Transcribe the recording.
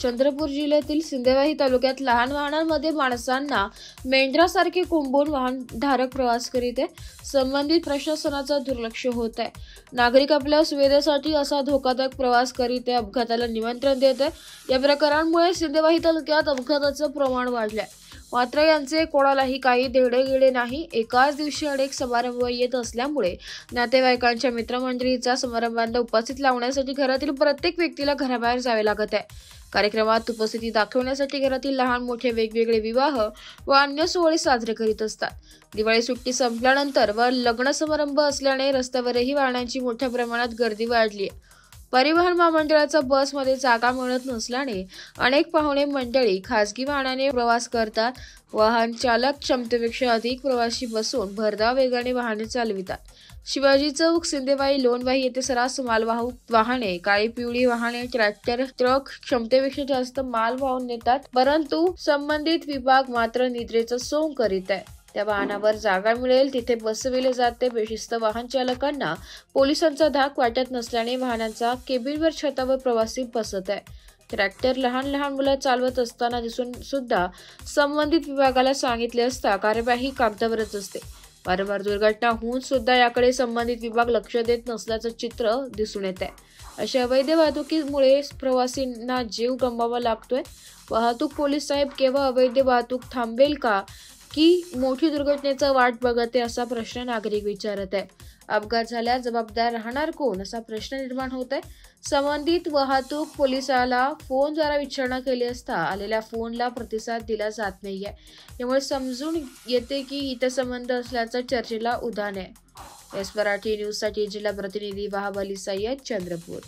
चंद्रपूर जिल्ह्यातील सिंदेवाही तालुक्यात लहान वाहनांमध्ये माणसांना मेंढरासारखे कोंबून वाहनधारक प्रवास करीत आहे. संबंधित प्रशासनाचा दुर्लक्ष होत आहे. नागरिक आपल्या सुविधेसाठी असा धोकादायक प्रवास करीत आहे, अपघाताला निमंत्रण देत आहे. या प्रकारांमुळे सिंदेवाही तालुक्यात अपघाताचं प्रमाण वाढलंय. मात्र यांचे कोणालाही काही देणेघेणे नाही. एकाच दिवशी अनेक समारंभ येत असल्यामुळे नातेवाईकांच्या मित्रमंडळीचा समारंभांना उपस्थित लावण्यासाठी घरातील प्रत्येक व्यक्तीला घराबाहेर जावे लागत आहे. कार्यक्रमात उपस्थिती दाखवण्यासाठी घरातील लहान मोठे वेगवेगळे विवाह व अन्य सोहळे साजरे करीत असतात. दिवाळी सुट्टी संपल्यानंतर व लग्न समारंभ असल्याने रस्त्यावरही वाहनांची मोठ्या प्रमाणात गर्दी वाढली आहे. परिवहन महामंडळाचा बसमध्ये जागा मिळत नसल्याने अनेक पाहुणे मंडळी खासगी वाहनाने प्रवास करतात. वाहन चालक क्षमतेपेक्षा अधिक प्रवासी बसून भरधाव वेगाने वाहने चालवितात. शिवाजी चौक, सिंदेवाही, लोणवाही येथे सर्रास मालवाहू वाहने, काळी पिवळी वाहने, ट्रॅक्टर, ट्रक क्षमतेपेक्षा जास्त माल वाहून नेतात. परंतु संबंधित विभाग मात्र निद्रेचं सोंग करीत आहे. त्या वाहनावर जागा मिळेल तिथे बसविले जाते. बेशिस्त वाहन चालकांना पोलिसांचा धाक वाटत नसल्याने वाहनांचा केबिनवर छतावर प्रवासी बसत आहे. ट्रॅक्टर लहान लहान मुलं चालवत असताना दिसून सुद्धा संबंधित विभागाला सांगितले असता कार्यवाही कागदावरच असते. वारंवार दुर्घटना होऊन सुद्धा याकडे संबंधित विभाग लक्ष देत नसल्याचं चित्र दिसून येत आहे. अशा अवैध वाहतुकीमुळे प्रवासींना जीव गमवावा लागतोय. वाहतूक पोलीस साहेब केव्हा अवैध वाहतूक थांबेल का की मोठी दुर्घटनेचा वाट बघते असा प्रश्न नागरिक विचारत आहे. अपघात झाल्यास जबाबदार राहणार कोण असा प्रश्न निर्माण होत आहे. संबंधित वाहतूक पोलिसाला फोनद्वारा विचारणा केली असता आलेल्या फोनला प्रतिसाद दिला जात नाहीये. यामुळे समजून येते की हितसंबंध असल्याचं चर्चेला उधाण आहे. एस मराठी न्यूजसाठी जिल्हा प्रतिनिधी वहाब अली सय्यद, चंद्रपूर.